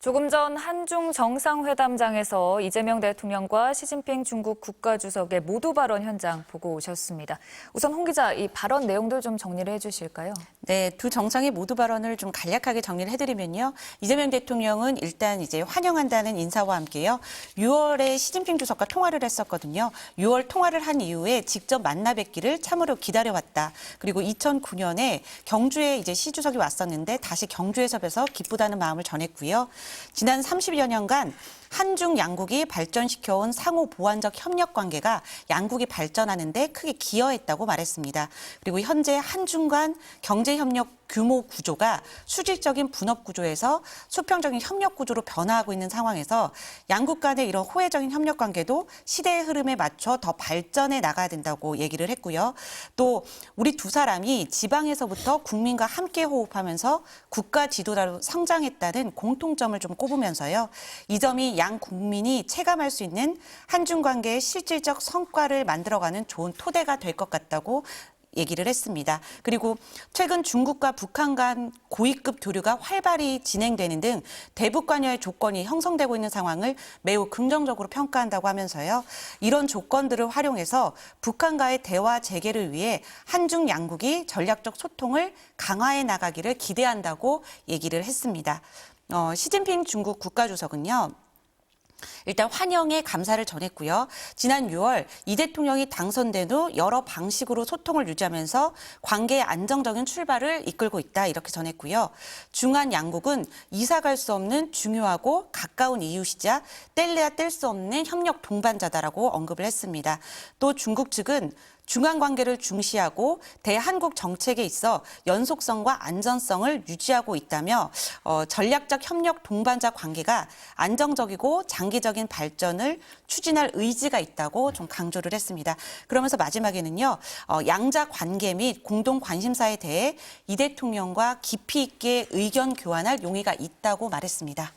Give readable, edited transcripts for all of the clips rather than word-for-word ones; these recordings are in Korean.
조금 전 한중 정상회담장에서 이재명 대통령과 시진핑 중국 국가주석의 모두 발언 현장 보고 오셨습니다. 우선 홍 기자, 이 발언 내용들 좀 정리를 해주실까요? 네, 두 정상의 모두 발언을 좀 간략하게 정리를 해드리면요. 이재명 대통령은 일단 이제 환영한다는 인사와 함께요. 6월에 시진핑 주석과 통화를 했었거든요. 6월 통화를 한 이후에 직접 만나 뵙기를 참으로 기다려왔다. 그리고 2009년에 경주에 이제 시 주석이 왔었는데 다시 경주에서 뵈서 기쁘다는 마음을 전했고요. 지난 30여 년간 한중 양국이 발전시켜온 상호 보완적 협력 관계가 양국이 발전하는 데 크게 기여했다고 말했습니다. 그리고 현재 한중 간 경제협력 규모 구조가 수직적인 분업 구조에서 수평적인 협력 구조로 변화하고 있는 상황에서 양국 간의 이런 호혜적인 협력 관계도 시대의 흐름에 맞춰 더 발전해 나가야 된다고 얘기를 했고요. 또 우리 두 사람이 지방에서부터 국민과 함께 호흡하면서 국가 지도자로 성장했다는 공통점을 좀 꼽으면서요. 이 점이 양 국민이 체감할 수 있는 한중 관계의 실질적 성과를 만들어가는 좋은 토대가 될 것 같다고 얘기를 했습니다. 그리고 최근 중국과 북한 간 고위급 교류가 활발히 진행되는 등 대북 관여의 조건이 형성되고 있는 상황을 매우 긍정적으로 평가한다고 하면서요. 이런 조건들을 활용해서 북한과의 대화 재개를 위해 한중 양국이 전략적 소통을 강화해 나가기를 기대한다고 얘기를 했습니다. 시진핑 중국 국가주석은요. 일단 환영의 감사를 전했고요. 지난 6월 이 대통령이 당선된 후 여러 방식으로 소통을 유지하면서 관계의 안정적인 출발을 이끌고 있다 이렇게 전했고요. 중한 양국은 이사갈 수 없는 중요하고 가까운 이웃이자 뗄래야 뗄 수 없는 협력 동반자다라고 언급을 했습니다. 또 중국 측은 중한 관계를 중시하고 대한국 정책에 있어 연속성과 안전성을 유지하고 있다며 전략적 협력 동반자 관계가 안정적이고 장기적인 발전을 추진할 의지가 있다고 좀 강조를 했습니다. 그러면서 마지막에는요. 양자 관계 및 공동 관심사에 대해 이 대통령과 깊이 있게 의견 교환할 용의가 있다고 말했습니다.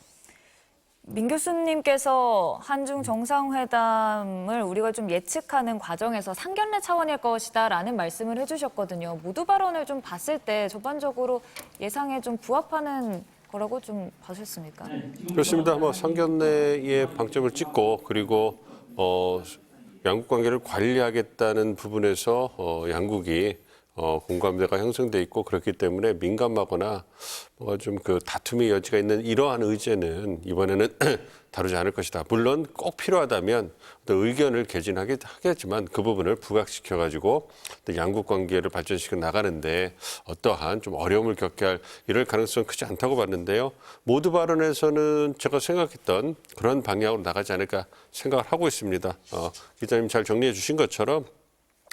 민 교수님께서 한중 정상회담을 우리가 좀 예측하는 과정에서 상견례 차원일 것이다라는 말씀을 해주셨거든요. 모두 발언을 좀 봤을 때 전반적으로 예상에 좀 부합하는 거라고 좀 봐주셨습니까? 그렇습니다. 상견례의 방점을 찍고 그리고 양국 관계를 관리하겠다는 부분에서 양국이 공감대가 형성돼 있고 그렇기 때문에 민감하거나 뭐가 좀 그 다툼의 여지가 있는 이러한 의제는 이번에는 다루지 않을 것이다. 물론 꼭 필요하다면 또 의견을 개진하겠지만 그 부분을 부각시켜가지고 또 양국 관계를 발전시켜 나가는데 어떠한 좀 어려움을 겪게 할 이럴 가능성은 크지 않다고 봤는데요. 모두 발언에서는 제가 생각했던 그런 방향으로 나가지 않을까 생각을 하고 있습니다. 기자님 잘 정리해 주신 것처럼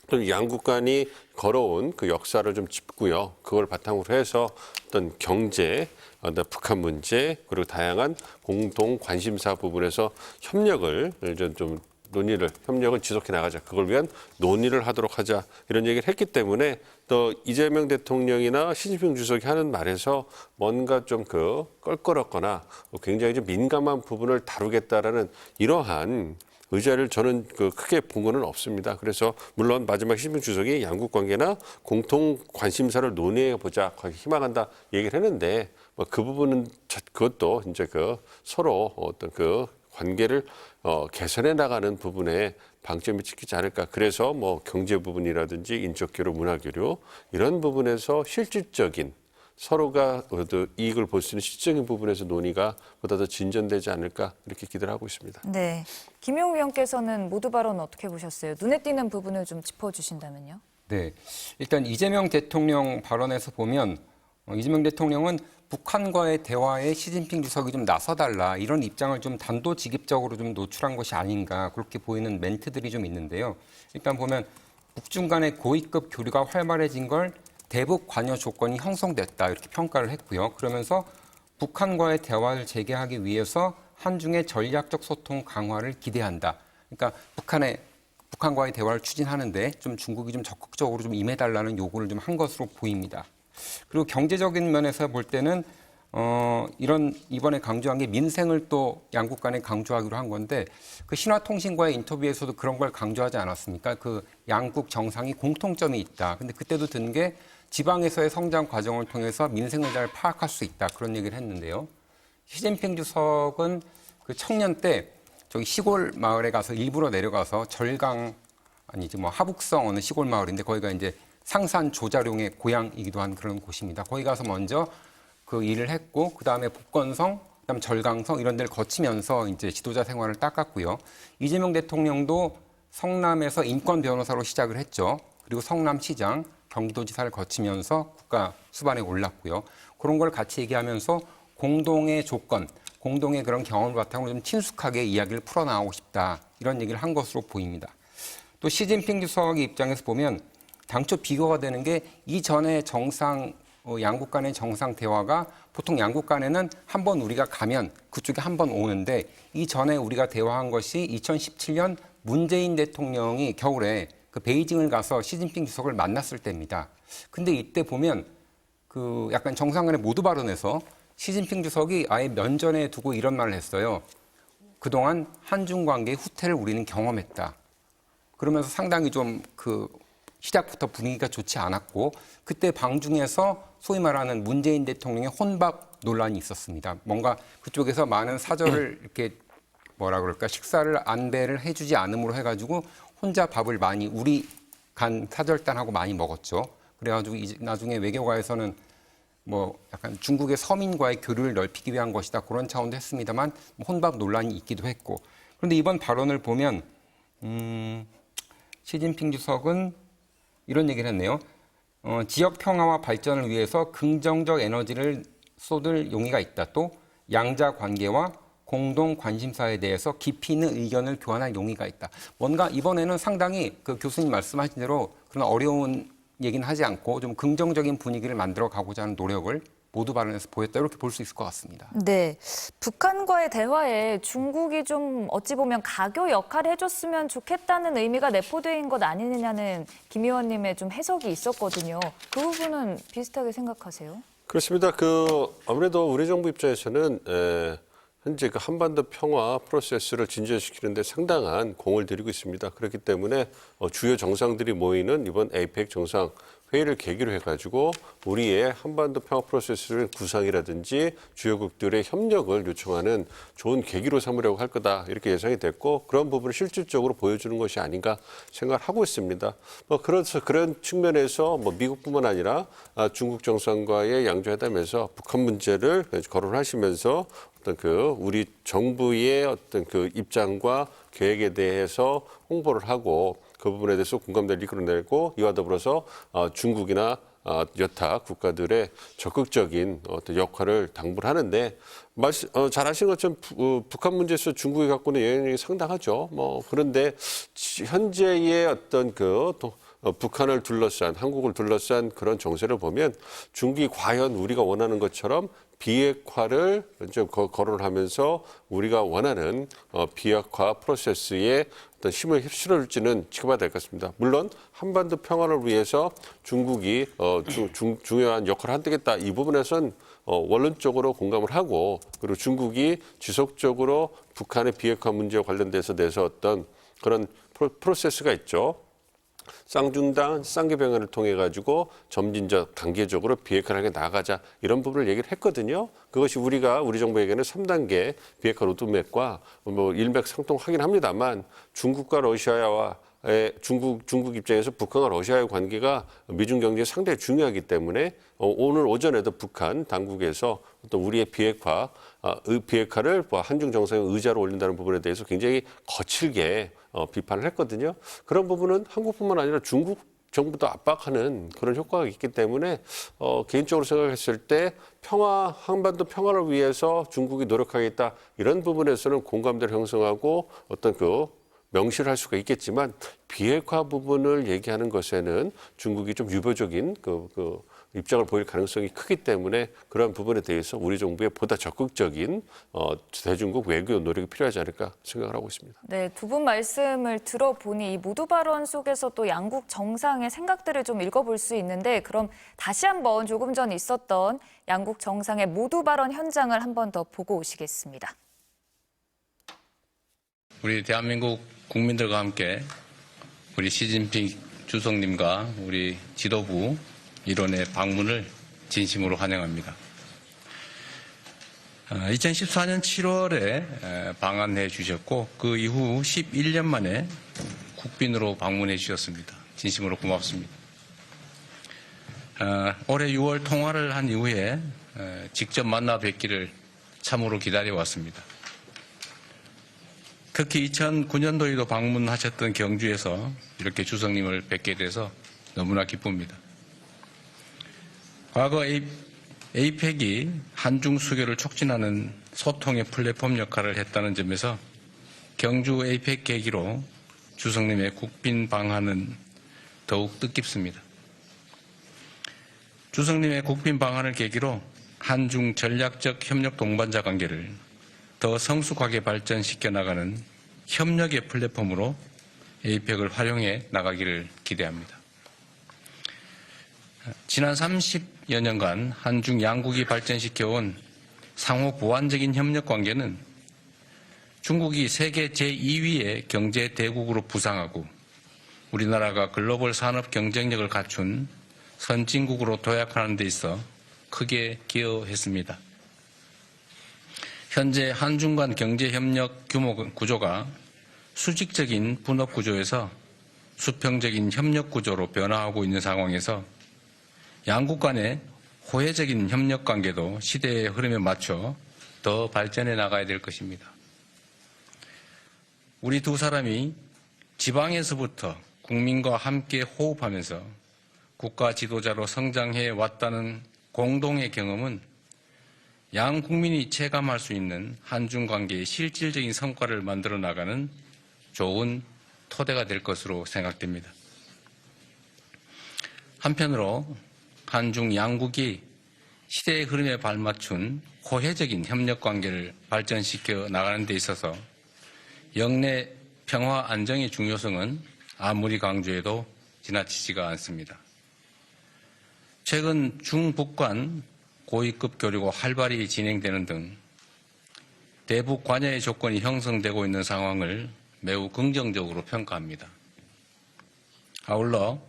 또 양국 간이 걸어온 그 역사를 좀 짚고요. 그걸 바탕으로 해서 어떤 경제, 북한 문제, 그리고 다양한 공동 관심사 부분에서 협력을 협력을 지속해 나가자. 그걸 위한 논의를 하도록 하자. 이런 얘기를 했기 때문에 또 이재명 대통령이나 시진핑 주석이 하는 말에서 뭔가 좀 껄끄럽거나 굉장히 좀 민감한 부분을 다루겠다라는 이러한 의자를 저는 크게 본 거는 없습니다. 그래서 물론 마지막 시진핑 주석이 양국 관계나 공통 관심사를 논의해 보자, 희망한다 얘기를 했는데 그 부분은 그것도 이제 서로 어떤 관계를 개선해 나가는 부분에 방점이 찍히지 않을까. 그래서 경제 부분이라든지 인적 교류, 문화 교류 이런 부분에서 실질적인 서로가 이익을 볼 수 있는 실질적인 부분에서 논의가 보다 더 진전되지 않을까 이렇게 기대를 하고 있습니다. 네, 김용 위원께서는 모두 발언 어떻게 보셨어요? 눈에 띄는 부분을 좀 짚어주신다면요. 네, 일단 이재명 대통령 발언에서 보면 이재명 대통령은 북한과의 대화에 시진핑 주석이 좀 나서달라 이런 입장을 좀 단도직입적으로 좀 노출한 것이 아닌가 그렇게 보이는 멘트들이 좀 있는데요. 일단 보면 북중 간의 고위급 교류가 활발해진 걸 대북 관여 조건이 형성됐다 이렇게 평가를 했고요. 그러면서 북한과의 대화를 재개하기 위해서 한중의 전략적 소통 강화를 기대한다. 그러니까 북한과의 대화를 추진하는데 좀 중국이 좀 적극적으로 좀 임해달라는 요구를 좀 한 것으로 보입니다. 그리고 경제적인 면에서 볼 때는 이번에 강조한 게 민생을 또 양국 간에 강조하기로 한 건데 그 신화통신과의 인터뷰에서도 그런 걸 강조하지 않았습니까? 그 양국 정상이 공통점이 있다. 근데 그때도 든 게 지방에서의 성장 과정을 통해서 민생을 잘 파악할 수 있다. 그런 얘기를 했는데요. 시진핑 주석은 그 청년 때 저기 시골 마을에 가서 일부러 내려가서 절강 아니지 뭐 하북성 어느 시골 마을인데 거기가 이제 상산 조자룡의 고향이기도 한 그런 곳입니다. 거기 가서 먼저 그 일을 했고 그 다음에 복건성, 그다음 절강성 이런 데를 거치면서 이제 지도자 생활을 닦았고요. 이재명 대통령도 성남에서 인권 변호사로 시작을 했죠. 그리고 성남시장, 경기도지사를 거치면서 국가 수반에 올랐고요. 그런 걸 같이 얘기하면서 공동의 조건, 공동의 그런 경험을 바탕으로 좀 친숙하게 이야기를 풀어나가고 싶다. 이런 얘기를 한 것으로 보입니다. 또 시진핑 주석의 입장에서 보면 당초 비교가 되는 게 이전에 양국 간의 정상 대화가 보통 양국 간에는 한 번 우리가 가면 그쪽에 한 번 오는데 이전에 우리가 대화한 것이 2017년 문재인 대통령이 겨울에 그 베이징을 가서 시진핑 주석을 만났을 때입니다. 근데 이때 보면 그 약간 정상 간의 모두 발언에서 시진핑 주석이 아예 면전에 두고 이런 말을 했어요. 그동안 한중 관계의 후퇴를 우리는 경험했다. 그러면서 상당히 좀 그 시작부터 분위기가 좋지 않았고 그때 방중에서 소위 말하는 문재인 대통령의 혼밥 논란이 있었습니다. 뭔가 그쪽에서 많은 사절을 이렇게 뭐라 그럴까 식사를 안배를 해주지 않음으로 해가지고 혼자 밥을 많이 우리 간 사절단하고 많이 먹었죠. 그래가지고 이제 나중에 외교가에서는 뭐 약간 중국의 서민과의 교류를 넓히기 위한 것이다 그런 차원도 했습니다만 혼밥 논란이 있기도 했고 그런데 이번 발언을 보면 시진핑 주석은 이런 얘기를 했네요. 지역 평화와 발전을 위해서 긍정적 에너지를 쏟을 용의가 있다. 또 양자 관계와 공동 관심사에 대해서 깊이 있는 의견을 교환할 용의가 있다. 뭔가 이번에는 상당히 그 교수님 말씀하신 대로 그런 어려운 얘기는 하지 않고 좀 긍정적인 분위기를 만들어 가고자 하는 노력을 모두 발언에서 보였다 이렇게 볼 수 있을 것 같습니다. 네, 북한과의 대화에 중국이 좀 어찌 보면 가교 역할을 해줬으면 좋겠다는 의미가 내포된 것 아니냐는 김 의원님의 좀 해석이 있었거든요. 그 부분은 비슷하게 생각하세요? 그렇습니다. 아무래도 우리 정부 입장에서는 현재 그 한반도 평화 프로세스를 진전시키는 데 상당한 공을 들이고 있습니다. 그렇기 때문에 주요 정상들이 모이는 이번 에이펙 정상 회의를 계기로 해가지고 우리의 한반도 평화 프로세스를 구상이라든지 주요국들의 협력을 요청하는 좋은 계기로 삼으려고 할 거다 이렇게 예상이 됐고 그런 부분을 실질적으로 보여주는 것이 아닌가 생각을 하고 있습니다. 그래서 그런 측면에서 미국뿐만 아니라 중국 정상과의 양조회담에서 북한 문제를 거론하시면서 어떤 우리 정부의 어떤 입장과 계획에 대해서 홍보를 하고 그 부분에 대해서 공감대를 이끌어내고 이와 더불어서 중국이나 여타 국가들의 적극적인 어떤 역할을 당부를 하는데 잘 아시는 것처럼 북한 문제에서 중국이 갖고 있는 영향력이 상당하죠. 그런데 현재의 어떤 북한을 둘러싼 한국을 둘러싼 그런 정세를 보면 중국이 과연 우리가 원하는 것처럼 비핵화를 이제 거론하면서 우리가 원하는 비핵화 프로세스에 어떤 힘을 실어줄지는 지켜봐야 될 것 같습니다. 물론 한반도 평화를 위해서 중국이 중요한 역할을 한다겠다 이 부분에선 원론적으로 공감을 하고 그리고 중국이 지속적으로 북한의 비핵화 문제와 관련돼서 내서 어떤 그런 프로세스가 있죠. 쌍중당, 쌍계병을 통해 가지고 점진적, 단계적으로 비핵화를 하게 나가자 이런 부분을 얘기를 했거든요. 그것이 우리 정부에게는 3단계 비핵화 로드맵과 일맥상통하긴 합니다만 중국과 러시아와 중국 입장에서 북한과 러시아의 관계가 미중 경제에 상당히 중요하기 때문에 오늘 오전에도 북한 당국에서 어떤 우리의 비핵화를 한중 정상의 의자로 올린다는 부분에 대해서 굉장히 거칠게 비판을 했거든요. 그런 부분은 한국뿐만 아니라 중국 정부도 압박하는 그런 효과가 있기 때문에 개인적으로 생각했을 때 한반도 평화를 위해서 중국이 노력하겠다 이런 부분에서는 공감대를 형성하고 어떤 명시를 할 수가 있겠지만 비핵화 부분을 얘기하는 것에는 중국이 좀 유보적인 입장을 보일 가능성이 크기 때문에 그런 부분에 대해서 우리 정부의 보다 적극적인 대중국 외교 노력이 필요하지 않을까 생각을 하고 있습니다. 네, 두 분 말씀을 들어보니 이 모두 발언 속에서 또 양국 정상의 생각들을 좀 읽어볼 수 있는데 그럼 다시 한번 조금 전 있었던 양국 정상의 모두 발언 현장을 한 번 더 보고 오시겠습니다. 우리 대한민국 국민들과 함께 우리 시진핑 주석님과 우리 지도부 일원의 방문을 진심으로 환영합니다. 2014년 7월에 방한해 주셨고 그 이후 11년 만에 국빈으로 방문해 주셨습니다. 진심으로 고맙습니다. 올해 6월 통화를 한 이후에 직접 만나 뵙기를 참으로 기다려왔습니다. 특히 2009년도에도 방문하셨던 경주에서 이렇게 주석님을 뵙게 돼서 너무나 기쁩니다. 과거 에이펙이 한중 수교를 촉진하는 소통의 플랫폼 역할을 했다는 점에서 경주 에이펙 계기로 주석님의 국빈 방한은 더욱 뜻깊습니다. 주석님의 국빈 방한을 계기로 한중 전략적 협력 동반자 관계를 더 성숙하게 발전시켜 나가는 협력의 플랫폼으로 에이펙을 활용해 나가기를 기대합니다. 지난 30여 년간 한중 양국이 발전시켜온 상호 보완적인 협력 관계는 중국이 세계 제2위의 경제 대국으로 부상하고 우리나라가 글로벌 산업 경쟁력을 갖춘 선진국으로 도약하는 데 있어 크게 기여했습니다. 현재 한중 간 경제협력 규모 구조가 수직적인 분업 구조에서 수평적인 협력 구조로 변화하고 있는 상황에서 양국 간의 호혜적인 협력 관계도 시대의 흐름에 맞춰 더 발전해 나가야 될 것입니다. 우리 두 사람이 지방에서부터 국민과 함께 호흡하면서 국가 지도자로 성장해 왔다는 공동의 경험은 양 국민이 체감할 수 있는 한중 관계의 실질적인 성과를 만들어 나가는 좋은 토대가 될 것으로 생각됩니다. 한편으로 한중 양국이 시대의 흐름에 발맞춘 호혜적인 협력 관계를 발전시켜 나가는 데 있어서 영내 평화 안정의 중요성은 아무리 강조해도 지나치지가 않습니다. 최근 중북 간 고위급 교류가 활발히 진행되는 등 대북 관여의 조건이 형성되고 있는 상황을 매우 긍정적으로 평가합니다. 아울러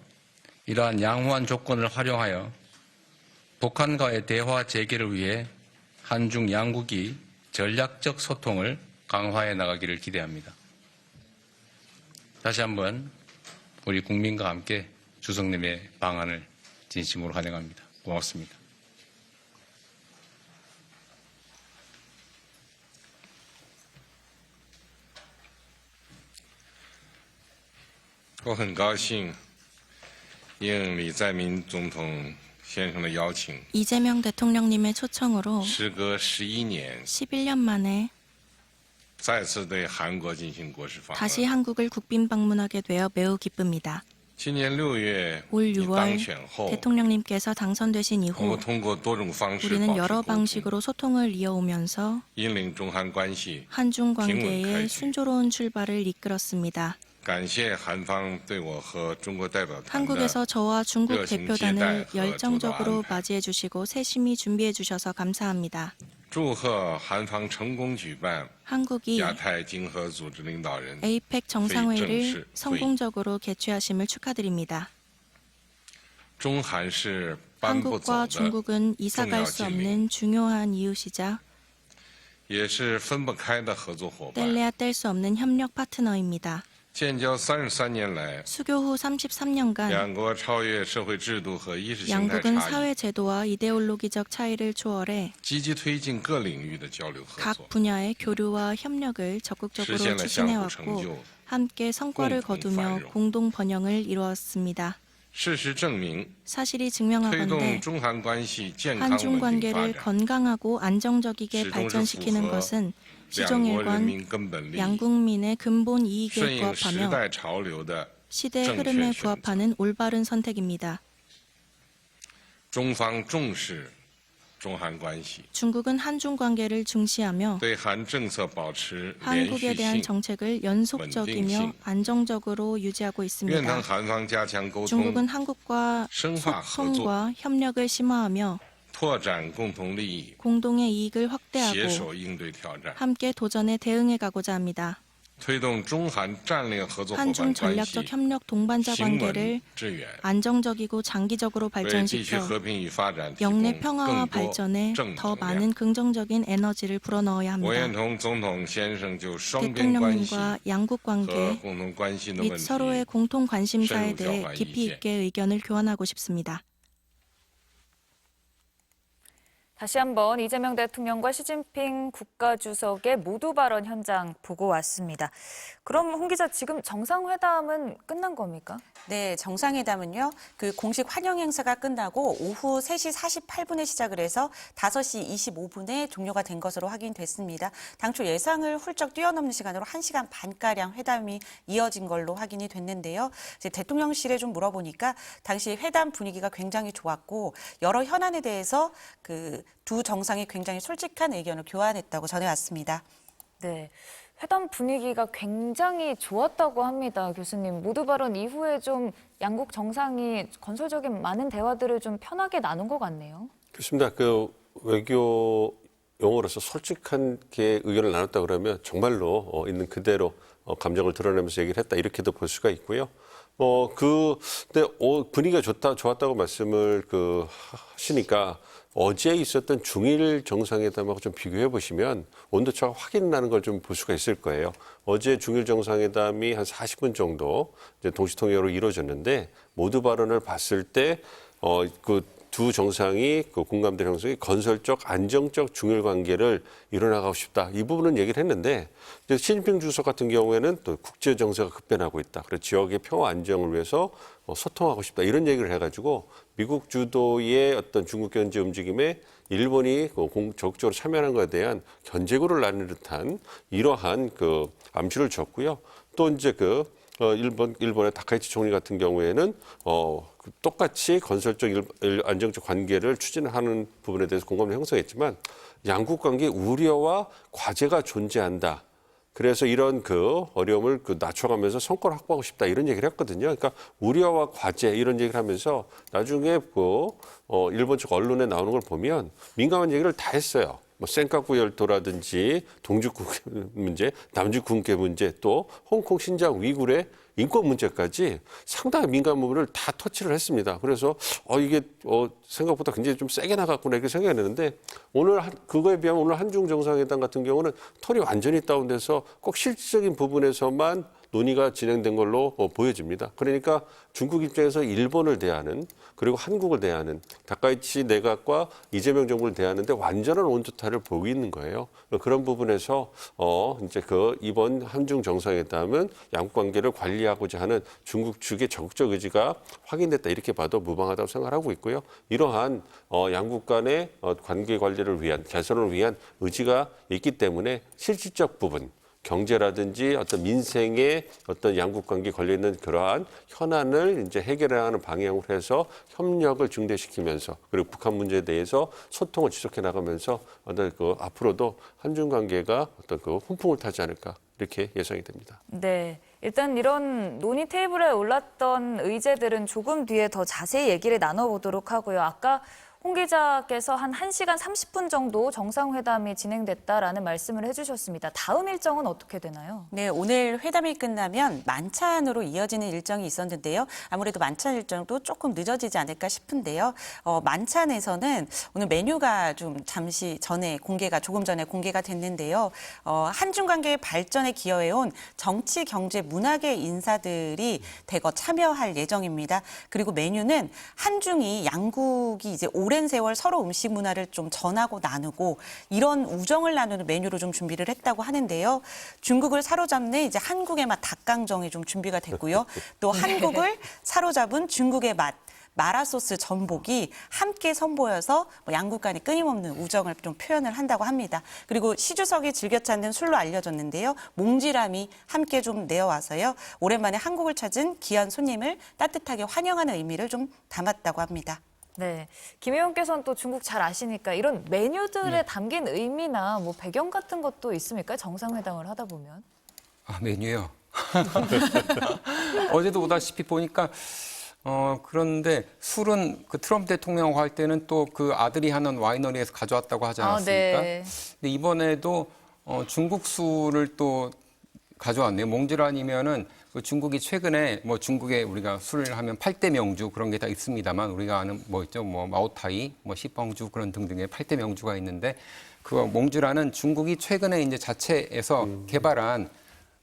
이러한 양호한 조건을 활용하여 북한과의 대화 재개를 위해 한중 양국이 전략적 소통을 강화해 나가기를 기대합니다. 다시 한번 우리 국민과 함께 주석님의 방안을 진심으로 환영합니다. 고맙습니다. 我很高兴应李在明总统先生的邀请， 이재명 대통령님의 초청으로 时隔11年， 11년 만에 再次对韩国进行国事访 다시 问。 한국을 국빈 방문하게 되어 매우 기쁩니다. 今年6月 올 你 6월 当选后， 대통령님께서 당선되신 我 이후 们通过多种方式 우리는 保持 여러 沟通， 방식으로 소통을 이어오면서 引领中韩关系。 한중平稳开 관계의 局。 순조로운 출발을 이끌었습니다. 感谢韩方对我和中国代表团的 한국에서 저와 중국热情 대표단을 接待和 열정적으로 周到安排。 맞이해 주시고 세심히 준비해 주셔서 감사합니다. 祝贺韩方成功举办 한국이 亚太经合组织领导人 에이펙 정상회의를 회의 성공적으로 개최하심을 축하드립니다. 中韩是搬不走 한국과 的 중국은 이사갈 수 없는 중요한 이웃이자 也是分不开的合作伙伴。 뗄래야 뗄 수 없는 협력 파트너입니다. 建交33年来， 수교 후 33년간 两国超越社会制度和意识形态 양국은 差异， 사회 제도와 이데올로기적 차이를 초월해 积极推进各领域的交流合 각 作， 분야의 교류와 협력을 实 적극적으로 现了相互成 추진해왔고 就。 함께 성과를 공동 거두며繁荣。 공동 번영을 이루었습니다. 事实证明， 사실이 推 증명하건대 动中韩关系健康 한중 稳定发 관계를 展， 건강하고 안정적이게始终是符 발전시키는 合 것은 两国人 시종일관 民根本利益， 양국민의 근본 顺 이익에 应时 부합하며 代潮流的 시대의 정책 흐름에选择。 부합하는 올바른 선택입니다. 中方重视中韩关系， 중국은 한중 관계를 중시하며 对韩政策保持连 한국에 续 대한 性。 정책을 연속적이며稳定性。 안정적으로 유지하고 愿 있습니다. 同韩方加强沟通， 중국은 한국과 深化合作， 소통과 협력을 심화하며 拓展共同利益， 공동의 이익을 携 확대하고 手应对挑战。 함께 도전에 대응해 가고자 합니다. 推动中韩战略合作伙 한중 伴关系 전략적 협력 동반자 行稳 관계를 致远， 안정적이고 장기적으로 为地区 발전시켜 和平与发展提 영내 供 평화와 更多 발전에 正 더 能量。 많은 긍정적인 에너지를 불어넣어야 我愿 합니다. 同总统先生就双边关系 대통령님과 양국 和 관계 共同关心的 및 问题 서로의 공통 관심사에深入交 대해 换意 깊이 见。 있게 의견을 교환하고 싶습니다. 다시 한번 이재명 대통령과 시진핑 국가주석의 모두 발언 현장 보고 왔습니다. 그럼 홍 기자, 지금 정상회담은 끝난 겁니까? 네, 정상회담은요. 그 공식 환영 행사가 끝나고 오후 3시 48분에 시작을 해서 5시 25분에 종료가 된 것으로 확인됐습니다. 당초 예상을 훌쩍 뛰어넘는 시간으로 1시간 반가량 회담이 이어진 걸로 확인이 됐는데요. 이제 대통령실에 좀 물어보니까 당시 회담 분위기가 굉장히 좋았고 여러 현안에 대해서 그 두 정상이 굉장히 솔직한 의견을 교환했다고 전해왔습니다. 네. 회담 분위기가 굉장히 좋았다고 합니다, 교수님. 모두 발언 이후에 좀 양국 정상이 건설적인 많은 대화들을 좀 편하게 나눈 것 같네요. 그렇습니다. 그 외교 용어로서 솔직하게 의견을 나눴다 그러면 정말로 있는 그대로 감정을 드러내면서 얘기를 했다 이렇게도 볼 수가 있고요. 근데 분위기가 좋았다고 말씀을 하시니까 어제 있었던 중일 정상회담하고 좀 비교해 보시면 온도차가 확인 나는 걸 좀 볼 수가 있을 거예요. 어제 중일 정상회담이 한 40분 정도 이제 동시통역으로 이루어졌는데 모두 발언을 봤을 때 두 정상이 공감대 형성이 건설적, 안정적 중일 관계를 이뤄나가고 싶다. 이 부분은 얘기를 했는데 이제 시진핑 주석 같은 경우에는 또 국제 정세가 급변하고 있다. 그래서 지역의 평화 안정을 위해서 소통하고 싶다. 이런 얘기를 해가지고 미국 주도의 어떤 중국 견제 움직임에 일본이 적극적으로 참여하는 것에 대한 견제구를 나는 듯한 이러한 암시를 줬고요. 또 이제 일본의 다카이치 총리 같은 경우에는 똑같이 건설적 안정적 관계를 추진하는 부분에 대해서 공감을 형성했지만 양국 관계에 우려와 과제가 존재한다. 그래서 이런 어려움을 낮춰가면서 성과를 확보하고 싶다 이런 얘기를 했거든요. 그러니까 우려와 과제 이런 얘기를 하면서 나중에 일본 측 언론에 나오는 걸 보면 민감한 얘기를 다 했어요. 센카쿠 열도라든지 동주국 문제, 남주국계 문제, 또 홍콩 신장 위구르의 인권 문제까지 상당히 민감한 부분을 다 터치를 했습니다. 그래서 이게 생각보다 굉장히 좀 세게 나갔구나 이렇게 생각했는데 오늘 그거에 비하면 오늘 한중 정상회담 같은 경우는 톤이 완전히 다운돼서 꼭 실질적인 부분에서만 논의가 진행된 걸로 보여집니다. 그러니까 중국 입장에서 일본을 대하는 그리고 한국을 대하는 다카이치 내각과 이재명 정부를 대하는데 완전한 온도타를 보이고 있는 거예요. 그런 부분에서 이제 이번 한중 정상회담은 양국 관계를 관리하고자 하는 중국 측의 적극적 의지가 확인됐다 이렇게 봐도 무방하다고 생각하고 있고요. 이러한 양국 간의 관계 관리를 위한 개선을 위한 의지가 있기 때문에 실질적 부분. 경제라든지 어떤 민생의 어떤 양국 관계에 걸려 있는 그러한 현안을 이제 해결하는 방향으로 해서 협력을 증대시키면서 그리고 북한 문제에 대해서 소통을 지속해 나가면서 어떤 앞으로도 한중 관계가 어떤 훈풍을 타지 않을까 이렇게 예상이 됩니다. 네. 일단 이런 논의 테이블에 올랐던 의제들은 조금 뒤에 더 자세히 얘기를 나눠보도록 하고요. 아까 홍 기자께서 한 1시간 30분 정도 정상회담이 진행됐다라는 말씀을 해주셨습니다. 다음 일정은 어떻게 되나요? 네, 오늘 회담이 끝나면 만찬으로 이어지는 일정이 있었는데요. 아무래도 만찬 일정도 조금 늦어지지 않을까 싶은데요. 만찬에서는 오늘 메뉴가 좀 잠시 전에 조금 전에 공개가 됐는데요. 한중 관계의 발전에 기여해온 정치, 경제, 문화계 인사들이 대거 참여할 예정입니다. 그리고 메뉴는 한중이 양국이 이제 오랜 세월 서로 음식 문화를 좀 전하고 나누고 이런 우정을 나누는 메뉴로 좀 준비를 했다고 하는데요. 중국을 사로잡는 이제 한국의 맛 닭강정이 좀 준비가 됐고요. 또 한국을 사로잡은 중국의 맛 마라소스 전복이 함께 선보여서 양국 간의 끊임없는 우정을 좀 표현을 한다고 합니다. 그리고 시 주석이 즐겨 찾는 술로 알려졌는데요. 몽지람이 함께 좀 내어와서요. 오랜만에 한국을 찾은 귀한 손님을 따뜻하게 환영하는 의미를 좀 담았다고 합니다. 네, 김 의원께서는 또 중국 잘 아시니까 이런 메뉴들에 담긴 의미나 뭐 배경 같은 것도 있습니까? 정상회담을 하다 보면. 메뉴요. 어제도 보다시피 보니까 그런데 술은 트럼프 대통령 할 때는 또 그 아들이 하는 와이너리에서 가져왔다고 하지 않았습니까? 네. 근데 이번에도 중국 술을 또 가져왔네요. 몽주란이면은 그 중국이 최근에 뭐 중국에 우리가 술을 하면 8대 명주 그런 게 다 있습니다만 우리가 아는 뭐 있죠. 뭐 마오타이, 뭐 시펑주 그런 등등의 8대 명주가 있는데 그 몽주란은 중국이 최근에 이제 자체에서 개발한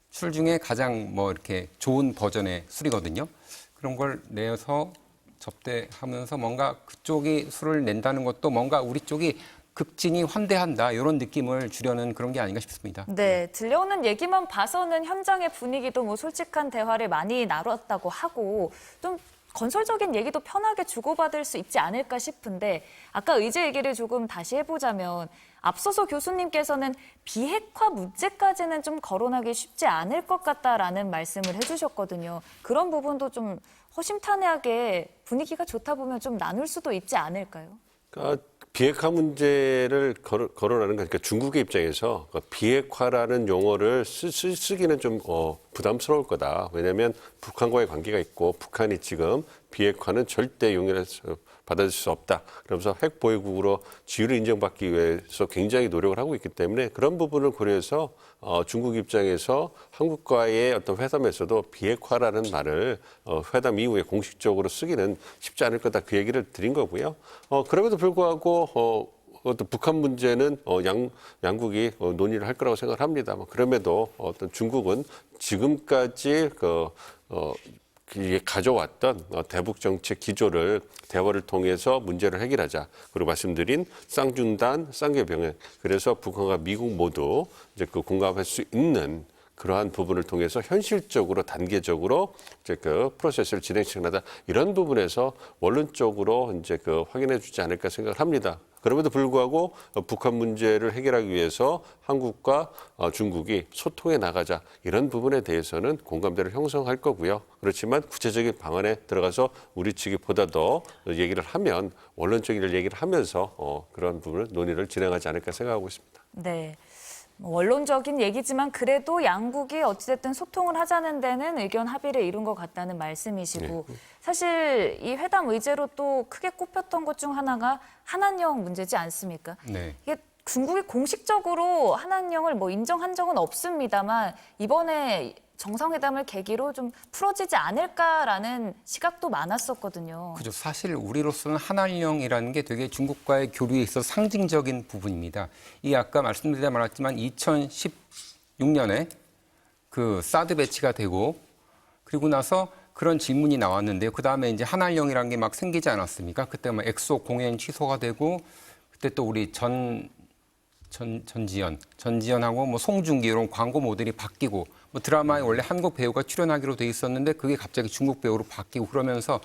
술 중에 가장 뭐 이렇게 좋은 버전의 술이거든요. 그런 걸 내서 접대하면서 뭔가 그쪽이 술을 낸다는 것도 뭔가 우리 쪽이 극진히 환대한다 이런 느낌을 주려는 그런 게 아닌가 싶습니다. 네, 들려오는 얘기만 봐서는 현장의 분위기도 뭐 솔직한 대화를 많이 나눴다고 하고 좀 건설적인 얘기도 편하게 주고받을 수 있지 않을까 싶은데 아까 의제 얘기를 조금 다시 해보자면 앞서서 교수님께서는 비핵화 문제까지는 좀 거론하기 쉽지 않을 것 같다라는 말씀을 해주셨거든요. 그런 부분도 좀 허심탄회하게 분위기가 좋다 보면 좀 나눌 수도 있지 않을까요? 그러니까 비핵화 문제를 거론하는 거 그러니까 중국의 입장에서 비핵화라는 용어를 쓰기는 좀 부담스러울 거다. 왜냐하면 북한과의 관계가 있고 북한이 지금 비핵화는 절대 용인해서 받아들일 수 없다. 그러면서 핵 보유국으로 지위를 인정받기 위해서 굉장히 노력을 하고 있기 때문에 그런 부분을 고려해서 중국 입장에서 한국과의 어떤 회담에서도 비핵화라는 말을 회담 이후에 공식적으로 쓰기는 쉽지 않을 거다. 그 얘기를 드린 거고요. 그럼에도 불구하고 어떤 북한 문제는 양국이 논의를 할 거라고 생각을 합니다. 그럼에도 어떤 중국은 지금까지 가져왔던 대북 정책 기조를 대화를 통해서 문제를 해결하자. 그리고 말씀드린 쌍중단, 쌍계병행. 그래서 북한과 미국 모두 이제 그 공감할 수 있는 그러한 부분을 통해서 현실적으로 단계적으로 이제 그 프로세스를 진행시켜나다 이런 부분에서 원론적으로 이제 그 확인해주지 않을까 생각을 합니다. 그럼에도 불구하고 북한 문제를 해결하기 위해서 한국과 중국이 소통해 나가자 이런 부분에 대해서는 공감대를 형성할 거고요. 그렇지만 구체적인 방안에 들어가서 우리 측이 보다 더 얘기를 하면 원론적인 얘기를 하면서 그런 부분을 논의를 진행하지 않을까 생각하고 있습니다. 네. 원론적인 얘기지만 그래도 양국이 어찌됐든 소통을 하자는 데는 의견 합의를 이룬 것 같다는 말씀이시고 사실 이 회담 의제로 또 크게 꼽혔던 것 중 하나가 한한령 문제지 않습니까? 네. 이게 중국이 공식적으로 한한령을 뭐 인정한 적은 없습니다만 이번에 정상회담을 계기로 좀 풀어지지 않을까라는 시각도 많았었거든요. 그죠. 사실 우리로서는 한한령이라는 게 되게 중국과의 교류에 있어 상징적인 부분입니다. 이 아까 말씀드리다 말았지만 2016년에 그 사드 배치가 되고 그리고 나서 그런 질문이 나왔는데요. 그 다음에 이제 한한령이라는 게 막 생기지 않았습니까? 그때 막 엑소 공연 취소가 되고 그때 또 우리 전지현하고 뭐 송중기 이런 광고 모델이 바뀌고 뭐 드라마에 원래 한국 배우가 출연하기로 돼 있었는데 그게 갑자기 중국 배우로 바뀌고 그러면서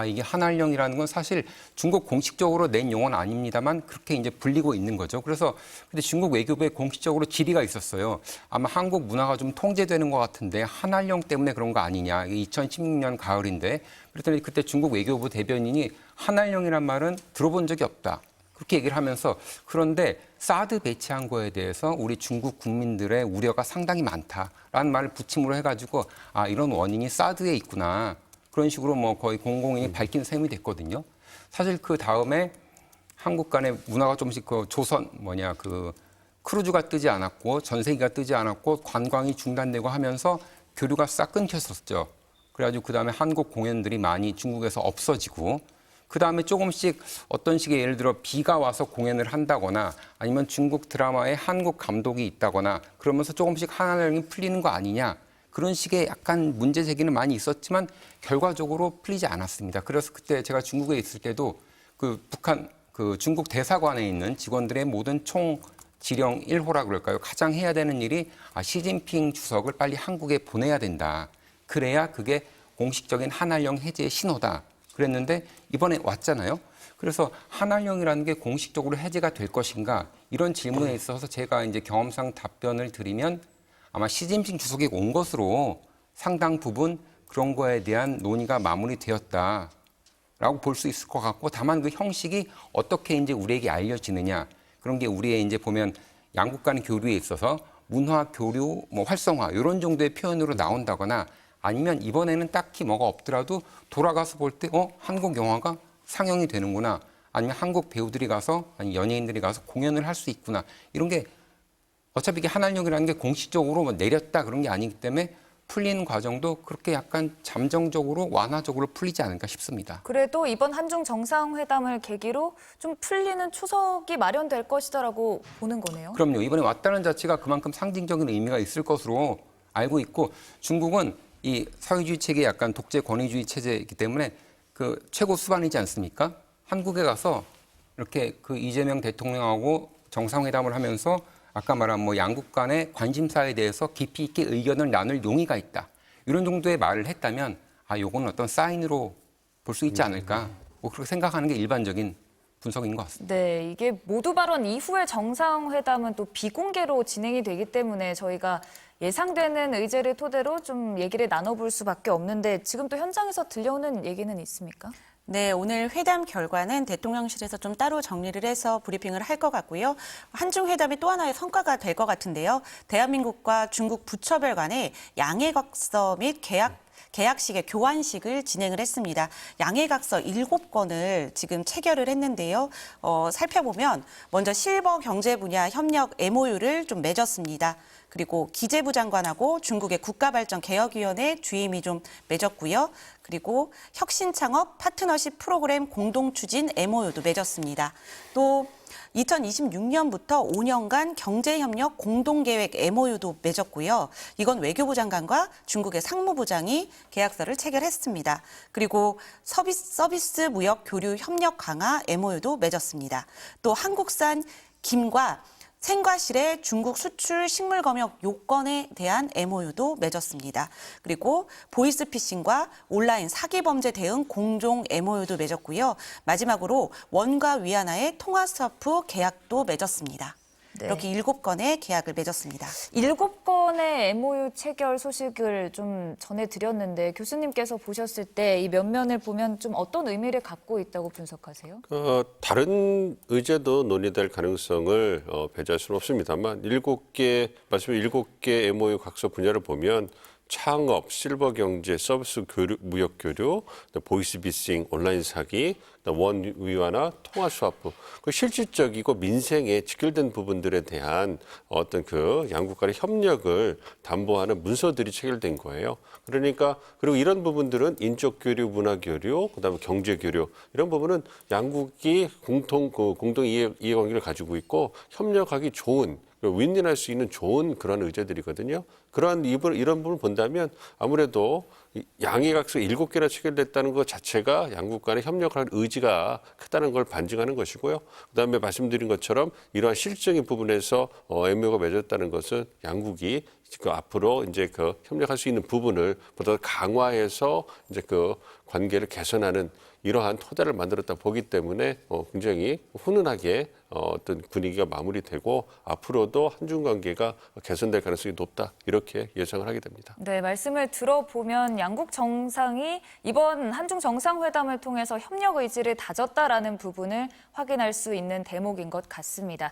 이게 한한령이라는 건 사실 중국 공식적으로 낸 용어는 아닙니다만 그렇게 이제 불리고 있는 거죠. 그래서 근데 중국 외교부에 공식적으로 질의가 있었어요. 아마 한국 문화가 좀 통제되는 것 같은데 한한령 때문에 그런 거 아니냐. 이게 2016년 가을인데 그랬더니 그때 중국 외교부 대변인이 한한령이란 말은 들어본 적이 없다. 그렇게 얘기를 하면서 그런데 사드 배치한 거에 대해서 우리 중국 국민들의 우려가 상당히 많다라는 말을 붙임으로 해가지고 이런 원인이 사드에 있구나 그런 식으로 뭐 거의 공공연히 밝힌 셈이 됐거든요. 사실 그 다음에 한국 간의 문화가 조금씩 그 조선 크루즈가 뜨지 않았고 전세기가 뜨지 않았고 관광이 중단되고 하면서 교류가 싹 끊겼었죠. 그래가지고 그 다음에 한국 공연들이 많이 중국에서 없어지고 그 다음에 조금씩 어떤 식의 예를 들어 비가 와서 공연을 한다거나 아니면 중국 드라마에 한국 감독이 있다거나 그러면서 조금씩 한한령이 풀리는 거 아니냐 그런 식의 약간 문제 제기는 많이 있었지만 결과적으로 풀리지 않았습니다. 그래서 그때 제가 중국에 있을 때도 중국 대사관에 있는 직원들의 모든 총지령 1호라 그럴까요? 가장 해야 되는 일이 시진핑 주석을 빨리 한국에 보내야 된다. 그래야 그게 공식적인 한한령 해제의 신호다. 그랬는데 이번에 왔잖아요. 그래서 한한령이라는 게 공식적으로 해제가 될 것인가 이런 질문에 있어서 제가 이제 경험상 답변을 드리면 아마 시진핑 주석이 온 것으로 상당 부분 그런 거에 대한 논의가 마무리되었다라고 볼 수 있을 것 같고 다만 그 형식이 어떻게 이제 우리에게 알려지느냐 그런 게 우리의 이제 보면 양국 간 교류에 있어서 문화 교류 활성화 이런 정도의 표현으로 나온다거나 아니면 이번에는 딱히 뭐가 없더라도 돌아가서 볼 때 한국 영화가 상영이 되는구나. 아니면 한국 배우들이 가서 아니 연예인들이 가서 공연을 할 수 있구나. 이런 게 어차피 이게 한한령이라는 게 공식적으로 뭐 내렸다 그런 게 아니기 때문에 풀리는 과정도 그렇게 약간 잠정적으로 완화적으로 풀리지 않을까 싶습니다. 그래도 이번 한중 정상회담을 계기로 좀 풀리는 초석이 마련될 것이다라고 보는 거네요. 그럼요. 이번에 왔다는 자체가 그만큼 상징적인 의미가 있을 것으로 알고 있고 중국은 이 사회주의 체계 약간 독재 권위주의 체제이기 때문에 그 최고 수반이지 않습니까? 한국에 가서 이렇게 그 이재명 대통령하고 정상회담을 하면서 아까 말한 뭐 양국 간의 관심사에 대해서 깊이 있게 의견을 나눌 용의가 있다. 이런 정도의 말을 했다면 아, 요거는 어떤 사인으로 볼 수 있지 않을까. 뭐 그렇게 생각하는 게 일반적인 분석인 것 같습니다. 네, 이게 모두 발언 이후의 정상회담은 또 비공개로 진행이 되기 때문에 저희가 예상되는 의제를 토대로 좀 얘기를 나눠볼 수밖에 없는데 지금 또 현장에서 들려오는 얘기는 있습니까? 네, 오늘 회담 결과는 대통령실에서 좀 따로 정리를 해서 브리핑을 할 것 같고요. 한중 회담이 또 하나의 성과가 될 것 같은데요. 대한민국과 중국 부처별 간의 양해각서 및 계약식의 교환식을 진행을 했습니다. 양해각서 7건을 지금 체결을 했는데요. 살펴보면 먼저 실버 경제 분야 협력 MOU를 좀 맺었습니다. 그리고 기재부 장관하고 중국의 국가발전개혁위원회 주임이 좀 맺었고요. 그리고 혁신창업 파트너십 프로그램 공동추진 MOU도 맺었습니다. 또 2026년부터 5년간 경제협력 공동계획 MOU도 맺었고요. 이건 외교부 장관과 중국의 상무부장이 계약서를 체결했습니다. 그리고 서비스 무역 교류 협력 강화 MOU도 맺었습니다. 또 한국산 김과 생과실의 중국 수출 식물 검역 요건에 대한 MOU도 맺었습니다. 그리고 보이스피싱과 온라인 사기 범죄 대응 공동 MOU도 맺었고요. 마지막으로 원과 위안화의 통화 스와프 계약도 맺었습니다. 네. 이렇게 7건의 계약을 맺었습니다. 7건의 MOU 체결 소식을 좀 전해드렸는데 교수님께서 보셨을 때 이 면면을 보면 좀 어떤 의미를 갖고 있다고 분석하세요? 다른 의제도 논의될 가능성을 배제할 수는 없습니다만 7개 MOU 각서 분야를 보면 창업, 실버 경제, 서비스 교류, 무역 교류, 보이스피싱, 온라인 사기, 원 위안화, 통화 스와프, 그 실질적이고 민생에 직결된 부분들에 대한 어떤 그 양국 간의 협력을 담보하는 문서들이 체결된 거예요. 그러니까 그리고 이런 부분들은 인적 교류, 문화 교류, 그다음에 경제 교류 이런 부분은 양국이 공동 이해관계를 가지고 있고 협력하기 좋은 윈윈할 수 있는 좋은 그런 의제들이거든요. 이런 부분을 본다면 아무래도 양해각서 7개나 체결됐다는 것 자체가 양국 간의 협력할 의지가 크다는 걸 반증하는 것이고요. 그다음에 말씀드린 것처럼 이러한 실질적인 부분에서 MOU가 맺었다는 것은 양국이 앞으로 이제 그 협력할 수 있는 부분을 보다 강화해서 이제 그 관계를 개선하는 이러한 토대를 만들었다 보기 때문에 굉장히 훈훈하게 어떤 분위기가 마무리되고 앞으로도 한중 관계가 개선될 가능성이 높다 이렇게 예상을 하게 됩니다. 네, 말씀을 들어보면 양국 정상이 이번 한중 정상회담을 통해서 협력 의지를 다졌다라는 부분을 확인할 수 있는 대목인 것 같습니다.